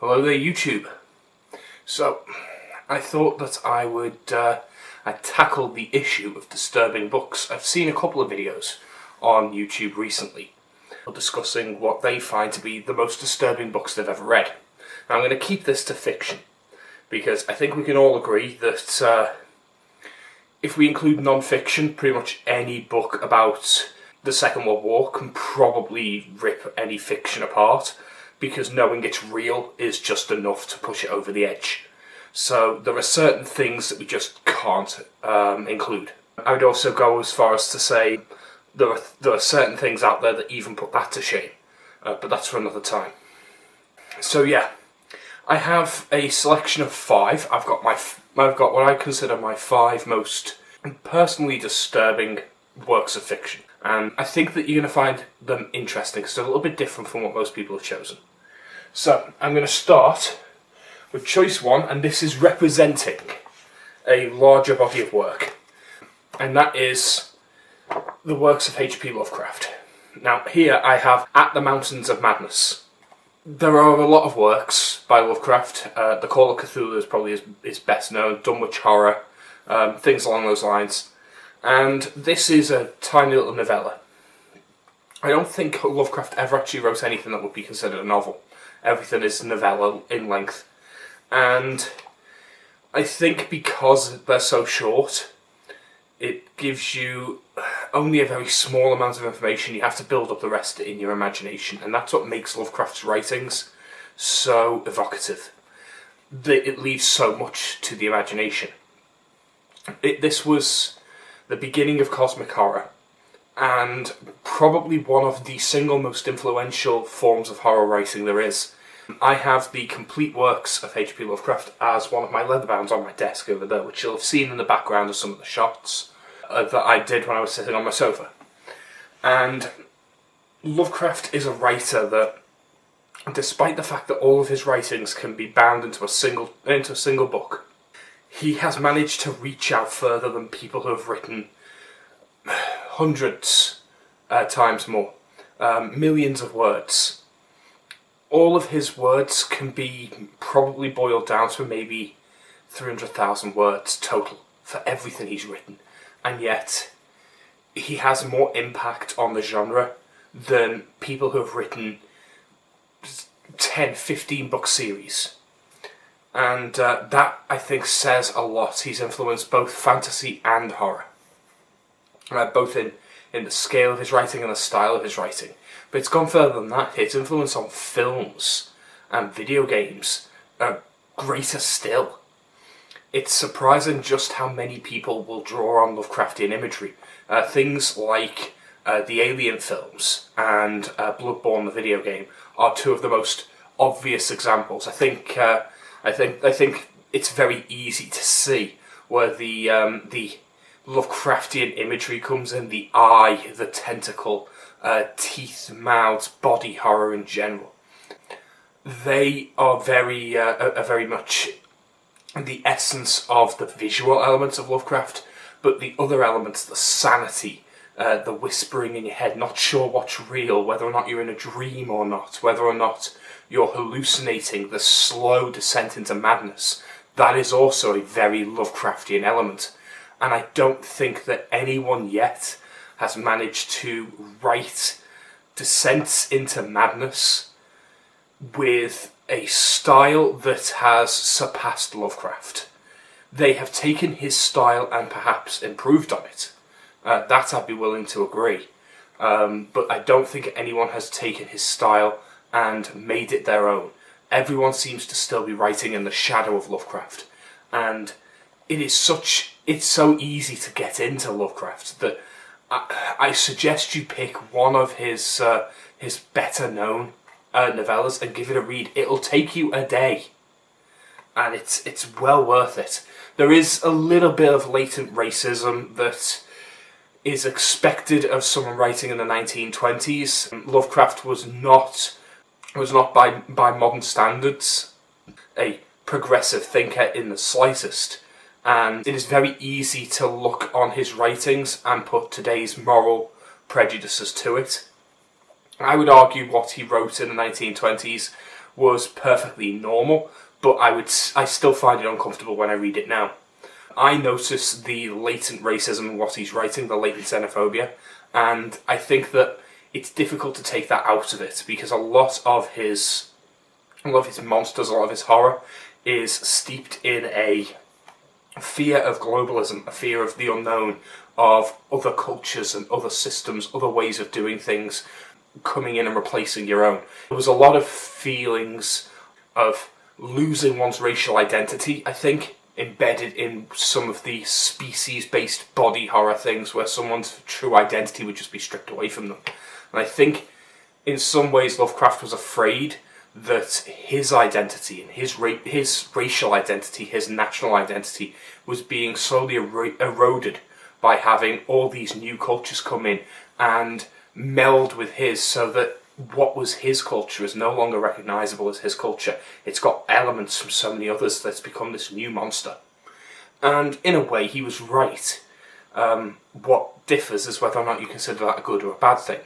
Hello there, YouTube. So, I thought that I would I'd tackle the issue of disturbing books. I've seen a couple of videos on YouTube recently discussing what they find to be the most disturbing books they've ever read. Now, I'm going to keep this to fiction, because I think we can all agree that if we include non-fiction, pretty much any book about the Second World War can probably rip any fiction apart, because knowing it's real is just enough to push it over the edge. So there are certain things that we just can't include. I would also go as far as to say there are certain things out there that even put that to shame, but that's for another time. So yeah, I have a selection of 5. I've got what I consider my 5 most personally disturbing works of fiction, and I think that you're going to find them interesting because they're a little bit different from what most people have chosen. So I'm going to start with choice 1, and this is representing a larger body of work, and that is the works of H.P. Lovecraft. Now here I have At the Mountains of Madness. There are a lot of works by Lovecraft. The Call of Cthulhu is probably his best known, Dunwich Horror, things along those lines. And this is a tiny little novella. I don't think Lovecraft ever actually wrote anything that would be considered a novel. Everything is novella in length. And I think because they're so short, it gives you only a very small amount of information. You have to build up the rest in your imagination, and that's what makes Lovecraft's writings so evocative. It leaves so much to the imagination. This was the beginning of cosmic horror, and probably one of the single most influential forms of horror writing there is. I have the complete works of H.P. Lovecraft as one of my leatherbounds on my desk over there, which you'll have seen in the background of some of the shots that I did when I was sitting on my sofa. And Lovecraft is a writer that, despite the fact that all of his writings can be bound into a single book, he has managed to reach out further than people who have written hundreds times more, millions of words. All of his words can be probably boiled down to maybe 300,000 words total for everything he's written, and yet he has more impact on the genre than people who have written 10, 15 book series. And that, I think, says a lot. He's influenced both fantasy and horror, both in the scale of his writing and the style of his writing. But it's gone further than that. Its influence on films and video games are greater still. It's surprising just how many people will draw on Lovecraftian imagery. Things like the Alien films and Bloodborne, the video game, are 2 of the most obvious examples. I think it's very easy to see where the Lovecraftian imagery comes in: the eye, the tentacle, teeth, mouths, body horror in general. They are very much the essence of the visual elements of Lovecraft, but the other elements, the sanity, the whispering in your head, not sure what's real, whether or not you're in a dream or not, whether or not you're hallucinating, the slow descent into madness, that is also a very Lovecraftian element. And I don't think that anyone yet has managed to write descents into madness with a style that has surpassed Lovecraft. They have taken his style and perhaps improved on it. That I'd be willing to agree. But I don't think anyone has taken his style and made it their own. Everyone seems to still be writing in the shadow of Lovecraft. And it's so easy to get into Lovecraft that I suggest you pick one of his better known novellas and give it a read. It'll take you a day, and it's well worth it. There is a little bit of latent racism that is expected of someone writing in the 1920s. Lovecraft was not by modern standards a progressive thinker in the slightest. And it is very easy to look on his writings and put today's moral prejudices to it. I would argue what he wrote in the 1920s was perfectly normal, but I still find it uncomfortable when I read it now. I notice the latent racism in what he's writing, the latent xenophobia, and I think that it's difficult to take that out of it, because a lot of his monsters, a lot of his horror, is steeped in a fear of globalism, a fear of the unknown, of other cultures and other systems, other ways of doing things coming in and replacing your own. There was a lot of feelings of losing one's racial identity, I think, embedded in some of the species-based body horror things where someone's true identity would just be stripped away from them. And I think in some ways Lovecraft was afraid that his identity and his racial identity, his national identity, was being slowly eroded by having all these new cultures come in and meld with his, so that what was his culture is no longer recognisable as his culture. It's got elements from so many others that's become this new monster. And in a way, he was right. What differs is whether or not you consider that a good or a bad thing.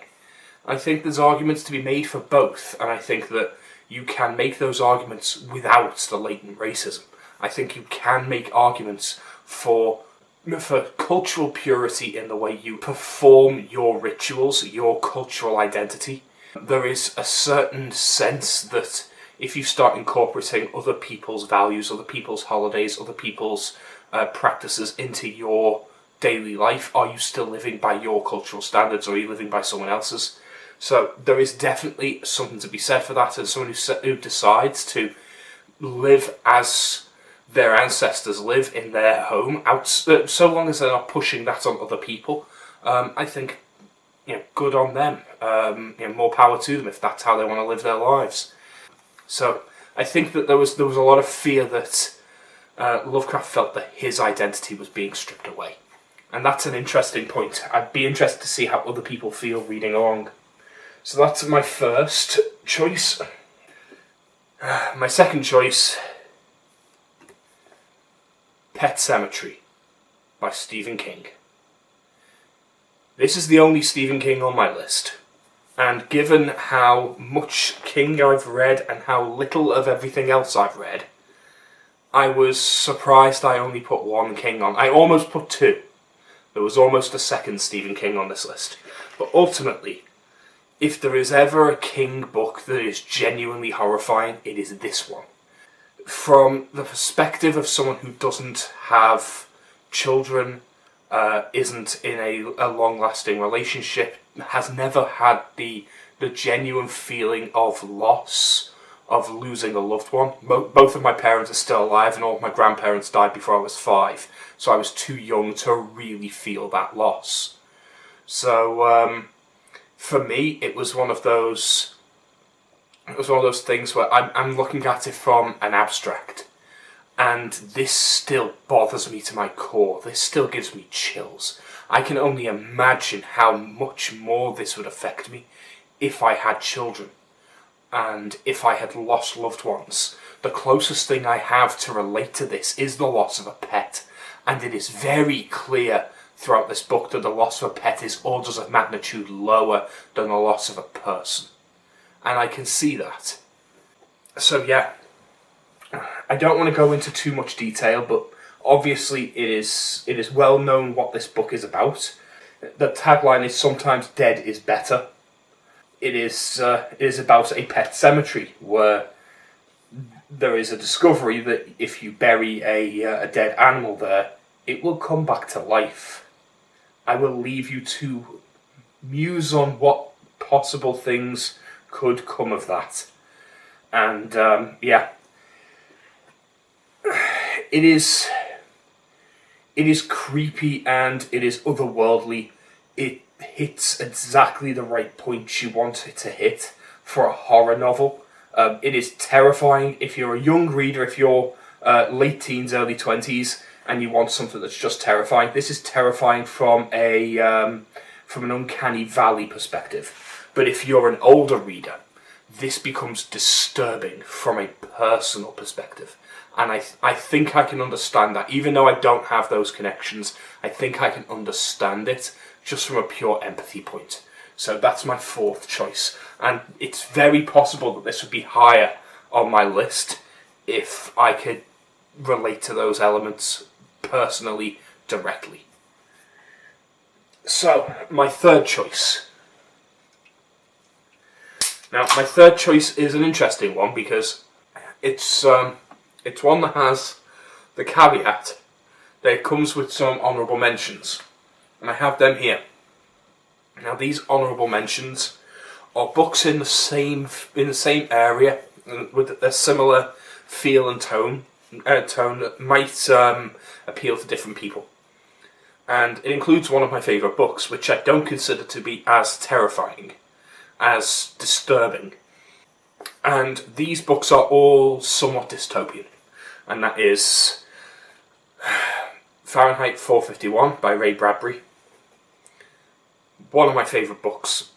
I think there's arguments to be made for both, and I think that you can make those arguments without the latent racism. I think you can make arguments for cultural purity in the way you perform your rituals, your cultural identity. There is a certain sense that if you start incorporating other people's values, other people's holidays, other people's practices into your daily life, are you still living by your cultural standards, or are you living by someone else's? So there is definitely something to be said for that, and someone who decides to live as their ancestors live in their home, so long as they're not pushing that on other people, I think, good on them. More power to them if that's how they want to live their lives. So I think that there was a lot of fear that Lovecraft felt that his identity was being stripped away, and that's an interesting point. I'd be interested to see how other people feel reading along. So that's my first choice. My second choice, Pet Sematary by Stephen King. This is the only Stephen King on my list, and given how much King I've read and how little of everything else I've read, I was surprised I only put one King on. I almost put two. There was almost a second Stephen King on this list. But ultimately, if there is ever a King book that is genuinely horrifying, it is this one. From the perspective of someone who doesn't have children, isn't in a long-lasting relationship, has never had the genuine feeling of loss, of losing a loved one. Both of my parents are still alive, and all of my grandparents died before I was 5, so I was too young to really feel that loss. So for me, it was one of those things where I'm looking at it from an abstract, and this still bothers me to my core. This still gives me chills. I can only imagine how much more this would affect me if I had children, and if I had lost loved ones. The closest thing I have to relate to this is the loss of a pet, and it is very clear throughout this book that the loss of a pet is orders of magnitude lower than the loss of a person. And I can see that. So yeah, I don't want to go into too much detail, but obviously it is well known what this book is about. The tagline is "Sometimes dead is better." It is about a pet cemetery where there is a discovery that if you bury a dead animal there, it will come back to life. I will leave you to muse on what possible things could come of that. And yeah, it is creepy and it is otherworldly. It hits exactly the right point you want it to hit for a horror novel. It is terrifying if you're a young reader, if you're late teens, early 20s, and you want something that's just terrifying. This is terrifying from an uncanny valley perspective. But if you're an older reader, this becomes disturbing from a personal perspective. And I think I can understand that. Even though I don't have those connections, I think I can understand it just from a pure empathy point. So that's my fourth choice. And it's very possible that this would be higher on my list if I could relate to those elements personally, directly. So, my third choice. Now, my third choice is an interesting one because it's one that has the caveat that it comes with some honourable mentions, and I have them here. Now, these honourable mentions are books in the same area with a similar feel and tone that might appeal to different people. And it includes one of my favourite books, which I don't consider to be as terrifying, as disturbing. And these books are all somewhat dystopian, and that is Fahrenheit 451 by Ray Bradbury. One of my favourite books.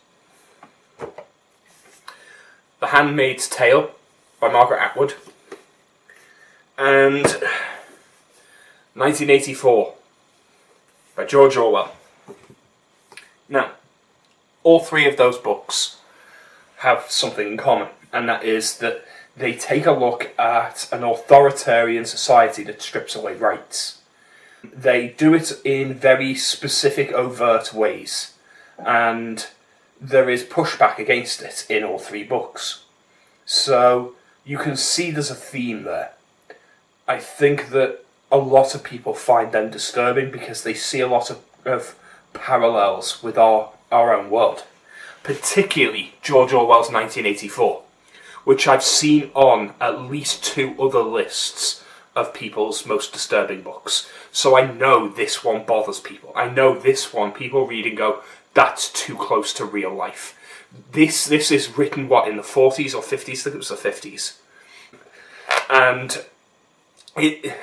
The Handmaid's Tale by Margaret Atwood. And 1984 by George Orwell. Now, all three of those books have something in common, and that is that they take a look at an authoritarian society that strips away rights. They do it in very specific, overt ways, and there is pushback against it in all three books. So you can see there's a theme there. I think that a lot of people find them disturbing because they see a lot of parallels with our own world. Particularly George Orwell's 1984, which I've seen on at least 2 other lists of people's most disturbing books. So I know this one bothers people. I know this one people read and go, that's too close to real life. This is written, in the 40s or 50s? I think it was the 50s. And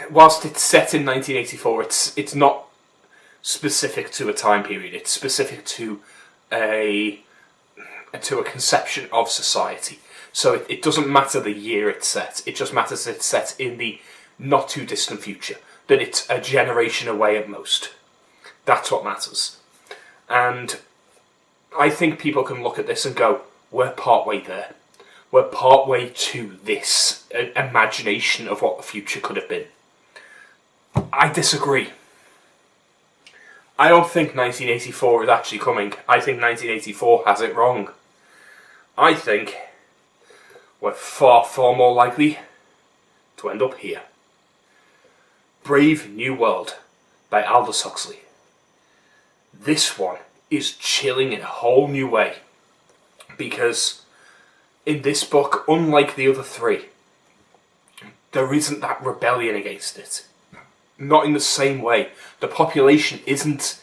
whilst it's set in 1984, it's not specific to a time period. It's specific to a conception of society. So it doesn't matter the year it's set. It just matters that it's set in the not too distant future. That it's a generation away at most. That's what matters. And I think people can look at this and go, we're partway there. We're partway to this imagination of what the future could have been. I disagree. I don't think 1984 is actually coming. I think 1984 has it wrong. I think we're far, far more likely to end up here. Brave New World by Aldous Huxley. This one is chilling in a whole new way, because in this book, unlike the other 3, there isn't that rebellion against it. Not in the same way. The population isn't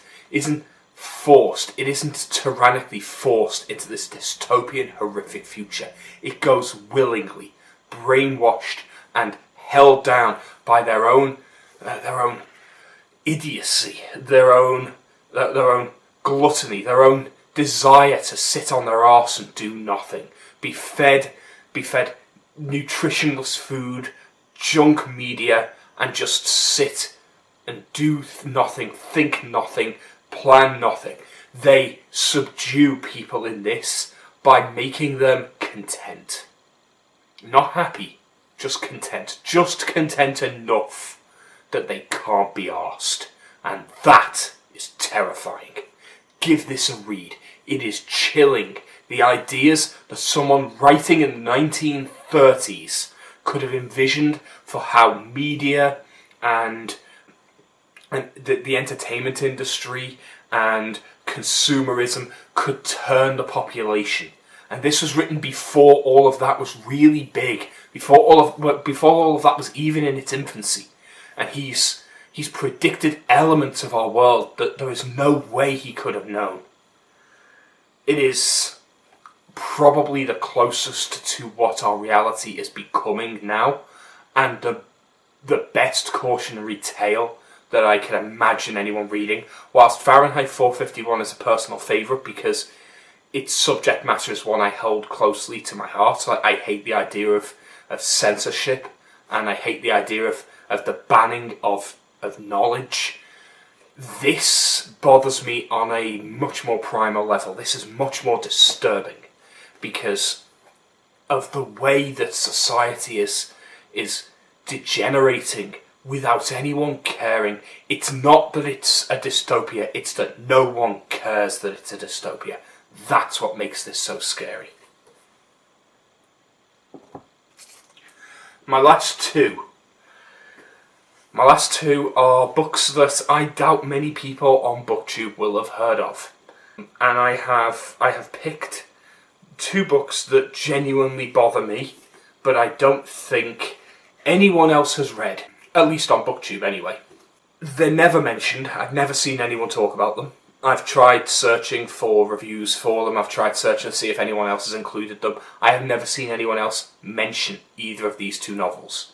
forced. It isn't tyrannically forced into this dystopian, horrific future. It goes willingly, brainwashed and held down by their own idiocy, their own gluttony, their own desire to sit on their arse and do nothing. Be fed nutritionless food, junk media, and just sit and do nothing, think nothing, plan nothing. They subdue people in this by making them content. Not happy, just content. Just content enough that they can't be arsed. And that is terrifying. Give this a read. It is chilling. The ideas that someone writing in the 1930s could have envisioned for how media and the entertainment industry and consumerism could turn the population. And this was written before all of that was really big, before all of that was even in its infancy. And he's predicted elements of our world that there is no way he could have known. It is probably the closest to what our reality is becoming now, and the best cautionary tale that I can imagine anyone reading. Whilst Fahrenheit 451 is a personal favourite because its subject matter is one I hold closely to my heart. I hate the idea of censorship, and I hate the idea of the banning of knowledge. This bothers me on a much more primal level. This is much more disturbing because of the way that society is degenerating without anyone caring. It's not that it's a dystopia, it's that no one cares that it's a dystopia. That's what makes this so scary. My last two are books that I doubt many people on BookTube will have heard of. And I have picked two books that genuinely bother me, but I don't think anyone else has read, at least on BookTube anyway. They're never mentioned, I've never seen anyone talk about them. I've tried searching for reviews for them, I've tried searching to see if anyone else has included them. I have never seen anyone else mention either of these two novels.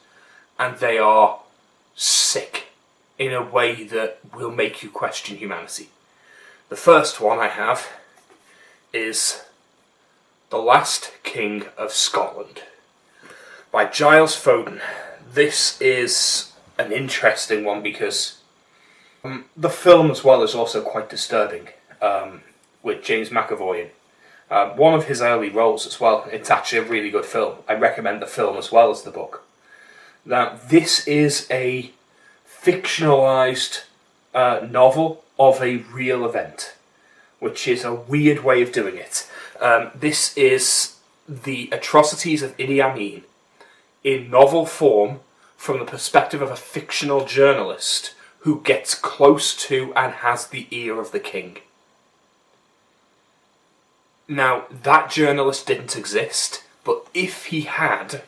And they are sick in a way that will make you question humanity. The first one I have is The Last King of Scotland by Giles Foden. This is an interesting one because the film as well is also quite disturbing, with James McAvoy in. One of his early roles as well. It's actually a really good film. I recommend the film as well as the book. Now, this is a fictionalised novel of a real event, which is a weird way of doing it. This is the atrocities of Idi Amin in novel form from the perspective of a fictional journalist who gets close to and has the ear of the king. Now, that journalist didn't exist, but if he had,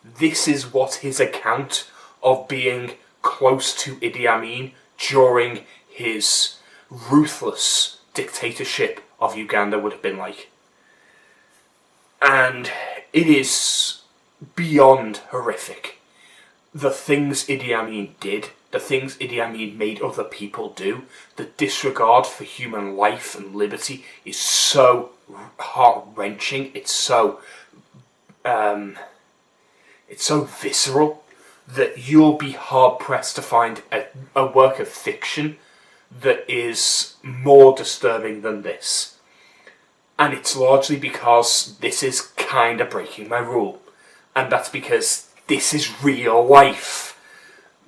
this is what his account of being close to Idi Amin during his ruthless dictatorship of Uganda would have been like. And it is beyond horrific. The things Idi Amin did, the things Idi Amin made other people do, the disregard for human life and liberty is so heart-wrenching, it's so visceral that you'll be hard-pressed to find a work of fiction that is more disturbing than this. And it's largely because this is kind of breaking my rule. And that's because this is real life.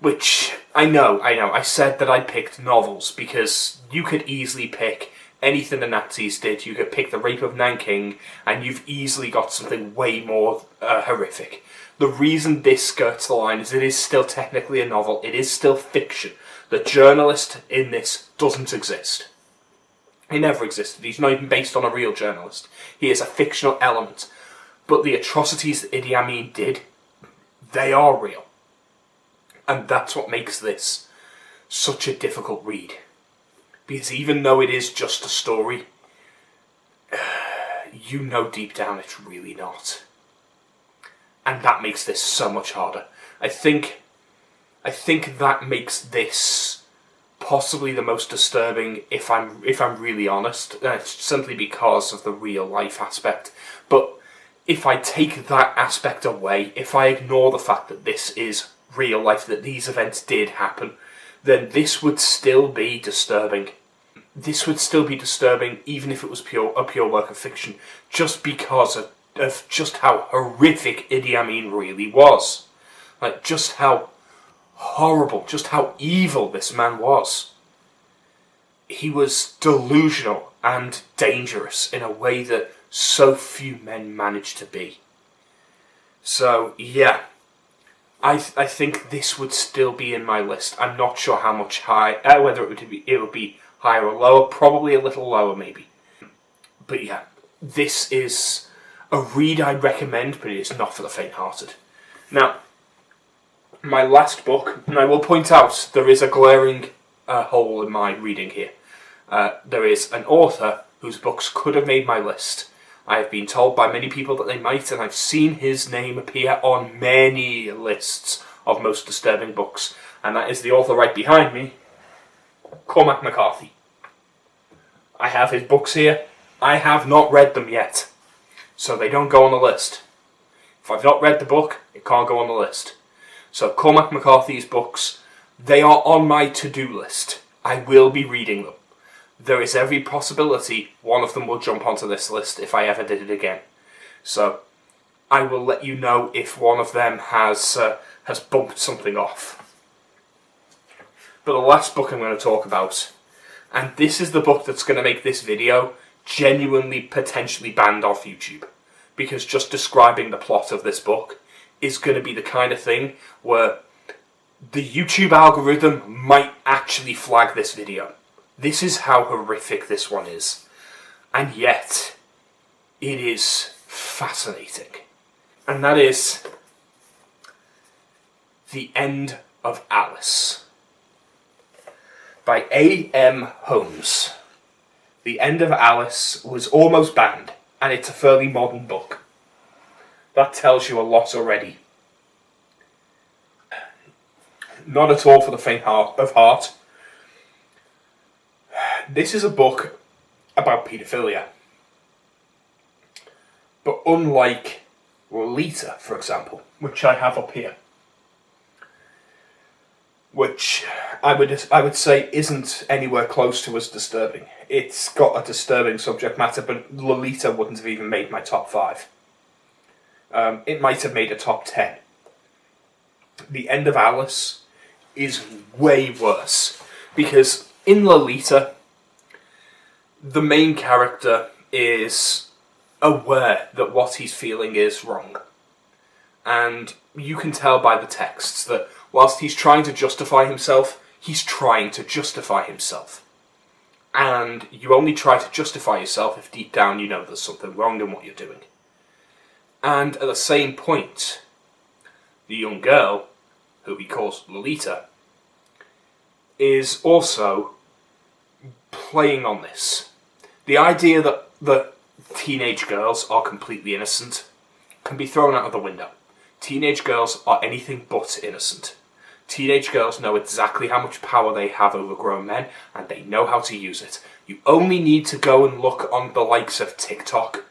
Which, I know, I said that I picked novels because you could easily pick anything the Nazis did. You could pick the rape of Nanking and you've easily got something way more horrific. The reason this skirts the line is it is still technically a novel. It is still fiction. The journalist in this doesn't exist. He never existed. He's not even based on a real journalist. He is a fictional element. But the atrocities that Idi Amin did, they are real. And that's what makes this such a difficult read. Because even though it is just a story, you know deep down it's really not. And that makes this so much harder. I think that makes this possibly the most disturbing, if I'm really honest. It's simply because of the real life aspect. But if I take that aspect away, if I ignore the fact that this is real life, that these events did happen, then this would still be disturbing. This would still be disturbing even if it was a pure work of fiction, just because of just how horrific Idi Amin really was. Like, just how horrible, just how evil this man was. He was delusional and dangerous in a way that so few men manage to be. So, yeah. I think this would still be in my list. I'm not sure how much whether it would be higher or lower. Probably a little lower, maybe. But yeah, this is a read I'd recommend, but it is not for the faint-hearted. Now, my last book, and I will point out there is a glaring hole in my reading here. There is an author whose books could have made my list. I have been told by many people that they might, and I've seen his name appear on many lists of most disturbing books, and that is the author right behind me, Cormac McCarthy. I have his books here. I have not read them yet, so they don't go on the list. If I've not read the book, it can't go on the list. So Cormac McCarthy's books, they are on my to-do list. I will be reading them. There is every possibility one of them will jump onto this list if I ever did it again. So, I will let you know if one of them has bumped something off. But the last book I'm going to talk about, and this is the book that's going to make this video genuinely potentially banned off YouTube, because just describing the plot of this book is going to be the kind of thing where the YouTube algorithm might actually flag this video. This is how horrific this one is. And yet, it is fascinating. And that is The End of Alice by A.M. Holmes. The End of Alice was almost banned, and it's a fairly modern book. That tells you a lot already. Not at all for the faint of heart. This is a book about paedophilia. But unlike Lolita, for example, which I have up here, which I would say isn't anywhere close to as disturbing. It's got a disturbing subject matter, but Lolita wouldn't have even made my top 5. It might have made a top 10. The End of Alice is way worse, because in Lolita, the main character is aware that what he's feeling is wrong. And you can tell by the texts that whilst he's trying to justify himself, he's trying to justify himself. And you only try to justify yourself if deep down you know there's something wrong in what you're doing. And at the same point, the young girl, who he calls Lolita, is also playing on this. The idea that teenage girls are completely innocent can be thrown out of the window. Teenage girls are anything but innocent. Teenage girls know exactly how much power they have over grown men, and they know how to use it. You only need to go and look on the likes of TikTok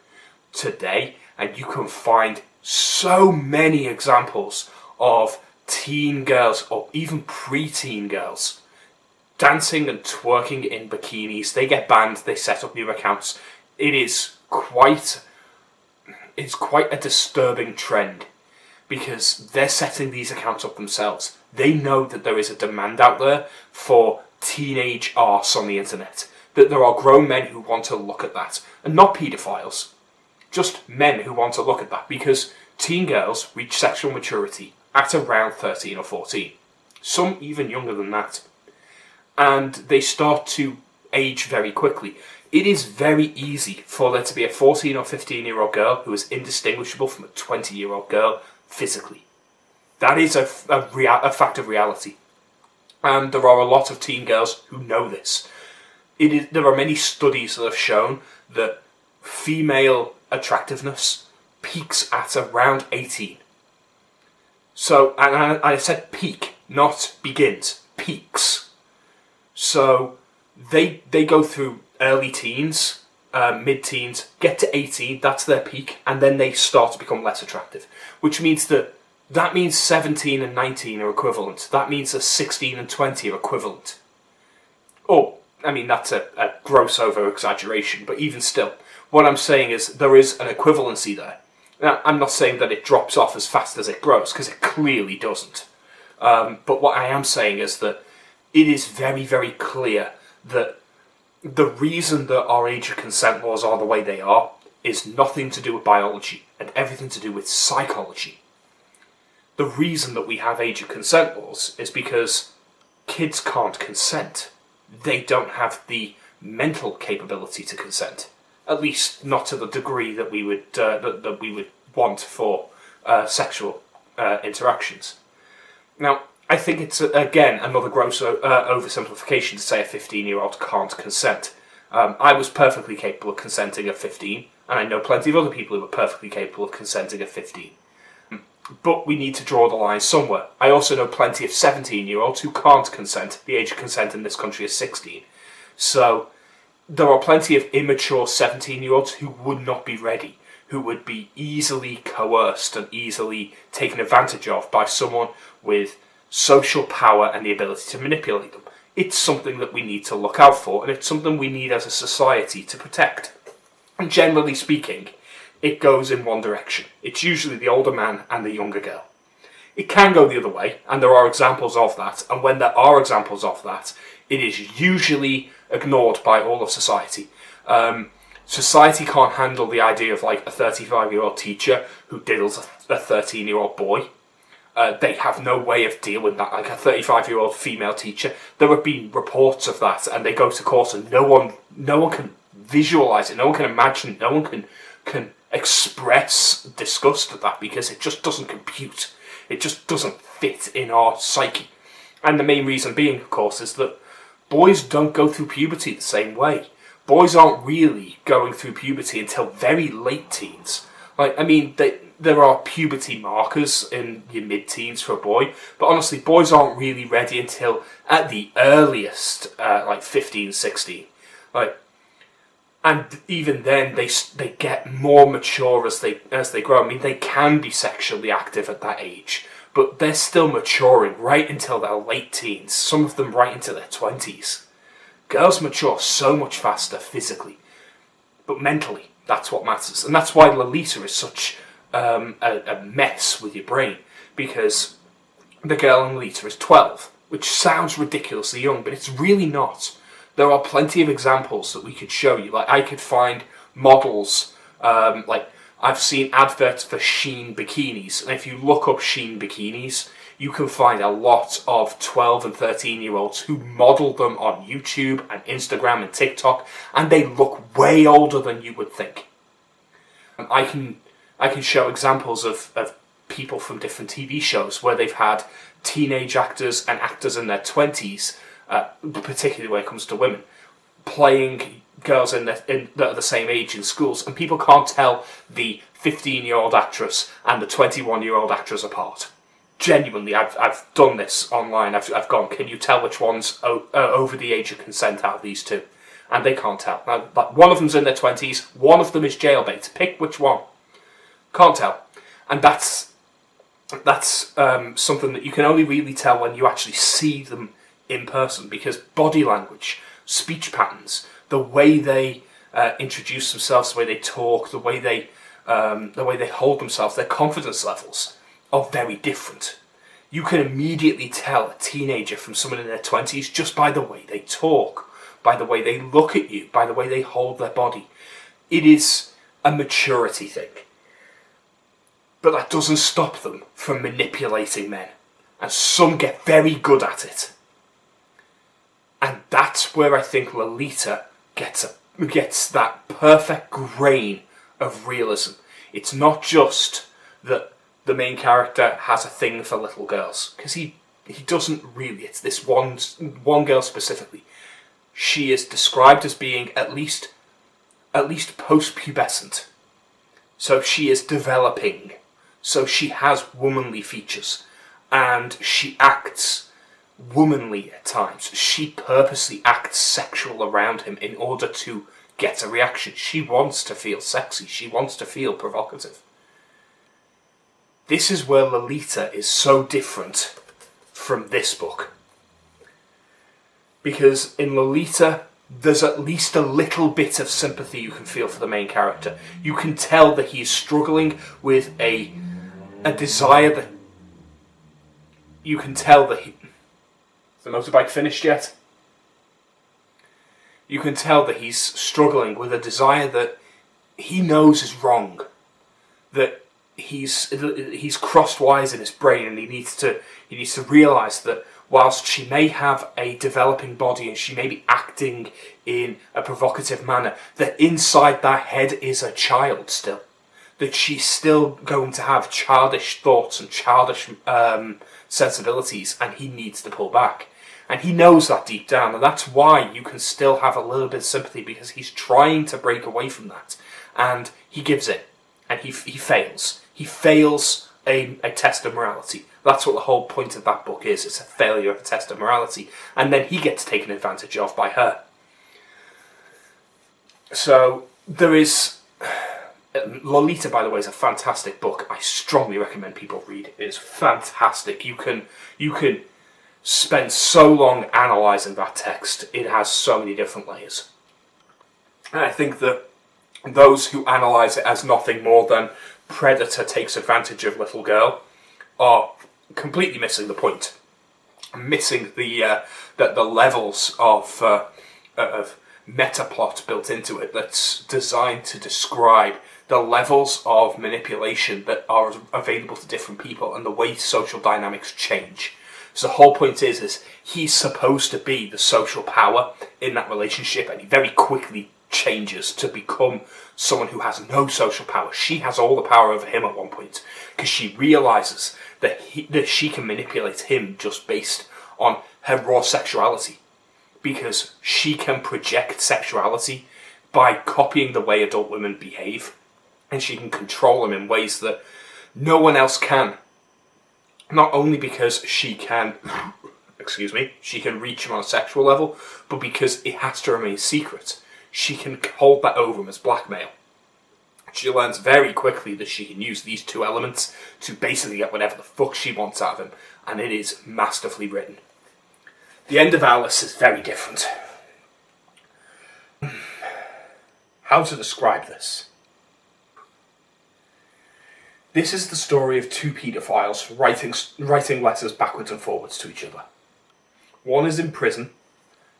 today, and you can find so many examples of teen girls, or even pre-teen girls, dancing and twerking in bikinis. They get banned, they set up new accounts. It's quite a disturbing trend, because they're setting these accounts up themselves. They know that there is a demand out there for teenage arse on the internet, that there are grown men who want to look at that, and not paedophiles, just men who want to look at that, because teen girls reach sexual maturity at around 13 or 14, some even younger than that, and they start to age very quickly. It is very easy for there to be a 14 or 15-year-old girl who is indistinguishable from a 20-year-old girl physically. That is a fact of reality. And there are a lot of teen girls who know this. There are many studies that have shown that female attractiveness peaks at around 18. So, and I said peak, not begins, peaks. So, they go through early teens, mid-teens, get to 18, that's their peak, and then they start to become less attractive. Which means that means 17 and 19 are equivalent. That means that 16 and 20 are equivalent. Oh, I mean, that's a gross over-exaggeration, but even still, what I'm saying is there is an equivalency there. Now, I'm not saying that it drops off as fast as it grows, because it clearly doesn't. But what I am saying is that it is very, very clear that the reason that our age of consent laws are the way they are is nothing to do with biology and everything to do with psychology. The reason that we have age of consent laws is because kids can't consent. They don't have the mental capability to consent, at least not to the degree that we would want for sexual interactions. Now, I think it's again another gross oversimplification to say a 15-year-old can't consent. I was perfectly capable of consenting at 15, and I know plenty of other people who were perfectly capable of consenting at 15. But we need to draw the line somewhere. I also know plenty of 17-year-olds who can't consent. The age of consent in this country is 16. So there are plenty of immature 17-year-olds who would not be ready, who would be easily coerced and easily taken advantage of by someone with social power and the ability to manipulate them. It's something that we need to look out for, and it's something we need as a society to protect. And generally speaking, it goes in one direction. It's usually the older man and the younger girl. It can go the other way, and there are examples of that, and when there are examples of that, it is usually ignored by all of society. Society can't handle the idea of like a 35-year-old teacher who diddles a 13-year-old boy. They have no way of dealing with that. Like a 35-year-old female teacher, there have been reports of that, and they go to court, and no one can visualise it, no one can imagine, no one can express disgust at that, because it just doesn't compute. It just doesn't fit in our psyche. And the main reason being, of course, is that boys don't go through puberty the same way. Boys aren't really going through puberty until very late teens. Like, I mean, there are puberty markers in your mid-teens for a boy, but honestly, boys aren't really ready until, at the earliest, like 15, 16. Like, and even then, they get more mature as they grow. I mean, they can be sexually active at that age, but they're still maturing right until their late teens, some of them right into their 20s. Girls mature so much faster physically, but mentally, that's what matters. And that's why Lolita is such a mess with your brain, because the girl in Lolita is 12, which sounds ridiculously young, but it's really not. There are plenty of examples that we could show you. Like, I could find models, like, I've seen adverts for Sheen bikinis, and if you look up Sheen bikinis, you can find a lot of 12 and 13-year-olds who model them on YouTube and Instagram and TikTok, and they look way older than you would think. I can show examples of people from different TV shows where they've had teenage actors and actors in their 20s, particularly when it comes to women, playing girls that are the same age in schools, and people can't tell the 15-year-old actress and the 21-year-old actress apart. Genuinely, I've done this online. I've gone, can you tell which one's over the age of consent out of these two? And they can't tell. Now, like, one of them's in their 20s, one of them is jailbait. Pick which one. Can't tell. And that's something that you can only really tell when you actually see them in person, because body language, speech patterns, the way they introduce themselves, the way they talk, the way they hold themselves, their confidence levels are very different. You can immediately tell a teenager from someone in their 20s just by the way they talk, by the way they look at you, by the way they hold their body. It is a maturity thing. But that doesn't stop them from manipulating men. And some get very good at it. And that's where I think Lolita gets that perfect grain of realism. It's not just that the main character has a thing for little girls, because he doesn't really. It's this one girl specifically. She is described as being at least post-pubescent. So she is developing. So she has womanly features, and she acts womanly at times. She purposely acts sexual around him in order to get a reaction. She wants to feel sexy. She wants to feel provocative. This is where Lolita is so different from this book. Because in Lolita, there's at least a little bit of sympathy you can feel for the main character. You can tell that he's struggling with a desire that... You can tell that he... Is the motorbike finished yet? You can tell that he's struggling with a desire that he knows is wrong. That he's crossed wires in his brain, and he needs to realise that whilst she may have a developing body and she may be acting in a provocative manner, that inside that head is a child still. That she's still going to have childish thoughts and childish sensibilities, and he needs to pull back. And he knows that deep down, and that's why you can still have a little bit of sympathy, because he's trying to break away from that. And he gives in, and he fails. He fails a test of morality. That's what the whole point of that book is. It's a failure of a test of morality. And then he gets taken advantage of by her. So there is... Lolita, by the way, is a fantastic book. I strongly recommend people read it. It's fantastic. You can spend so long analysing that text. It has so many different layers. And I think that those who analyse it as nothing more than predator takes advantage of little girl are completely missing the point, missing the levels of meta plot built into it that's designed to describe the levels of manipulation that are available to different people and the way social dynamics change. So the whole point is he's supposed to be the social power in that relationship, and he very quickly changes to become someone who has no social power. She has all the power over him at one point, because she realises that she can manipulate him just based on her raw sexuality, because she can project sexuality by copying the way adult women behave, and she can control them in ways that no one else can. Not only because she can, she can reach him on a sexual level, but because it has to remain secret. She can hold that over him as blackmail. She learns very quickly that she can use these two elements to basically get whatever the fuck she wants out of him, and it is masterfully written. The end of Alice is very different. How to describe this? This is the story of two paedophiles writing letters backwards and forwards to each other. One is in prison,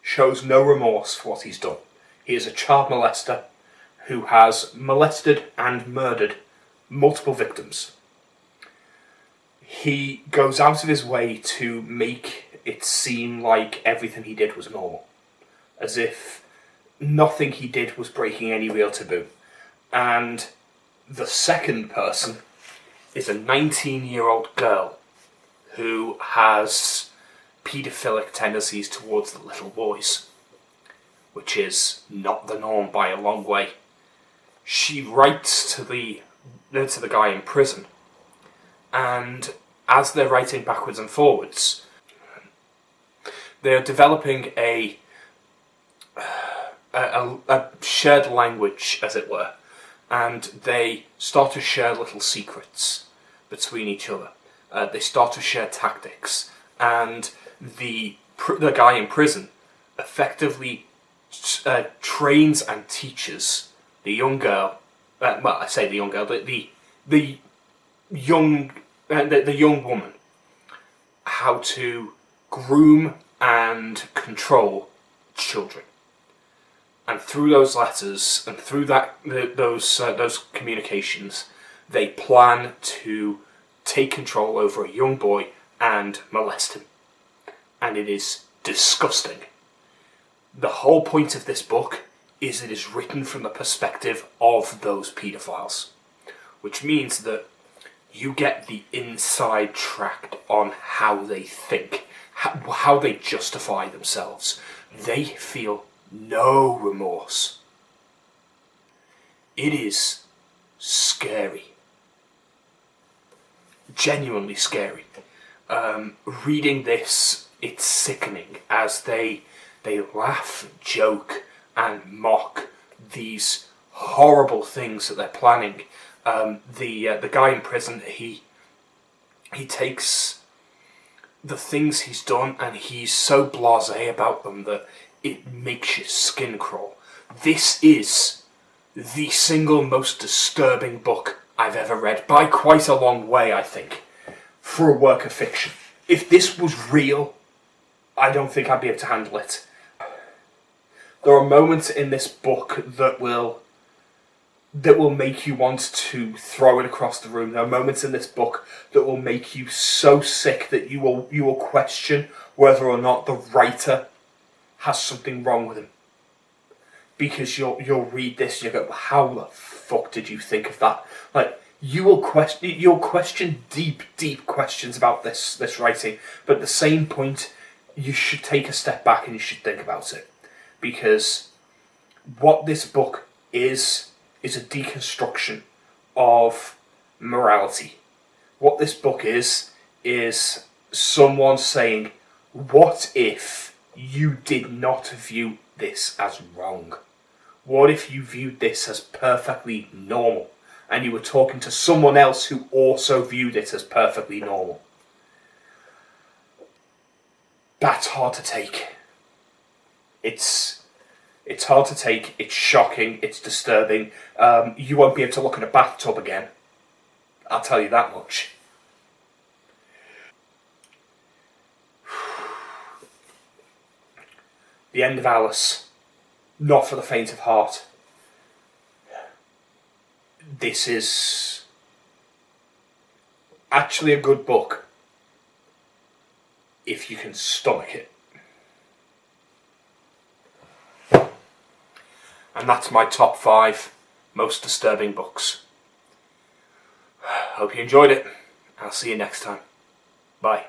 shows no remorse for what he's done. He is a child molester who has molested and murdered multiple victims. He goes out of his way to make it seem like everything he did was normal, as if nothing he did was breaking any real taboo. And the second person is a 19-year-old girl who has paedophilic tendencies towards the little boys, which is not the norm by a long way. She writes to the guy in prison, and as they're writing backwards and forwards, they're developing a shared language, as it were, and they start to share little secrets between each other. They start to share tactics, and the guy in prison effectively trains and teaches the young girl. I say the young girl, the young woman, how to groom and control children. And through those letters and through those communications, they plan to take control over a young boy and molest him. And it is disgusting. The whole point of this book is it is written from the perspective of those paedophiles, which means that you get the inside track on how they think, how they justify themselves. They feel no remorse. It is scary. Genuinely scary. Reading this, it's sickening as they laugh, joke, and mock these horrible things that they're planning. The guy in prison, he takes the things he's done and he's so blasé about them that it makes your skin crawl. This is the single most disturbing book I've ever read, by quite a long way, I think, for a work of fiction. If this was real, I don't think I'd be able to handle it. There are moments in this book that will make you want to throw it across the room. There are moments in this book that will make you so sick that you will question whether or not the writer has something wrong with him. Because you'll read this and you'll go, how the fuck did you think of that? Like, you'll question deep questions about this writing, but at the same point, you should take a step back and you should think about it. Because what this book is a deconstruction of morality. What this book is someone saying, what if you did not view this as wrong? What if you viewed this as perfectly normal, and you were talking to someone else who also viewed it as perfectly normal? That's hard to take. It's It's hard to take, it's shocking, it's disturbing. You won't be able to look in a bathtub again. I'll tell you that much. The End of Alice. Not for the faint of heart. This is actually a good book if you can stomach it. And that's my top 5 most disturbing books. Hope you enjoyed it. I'll see you next time. Bye.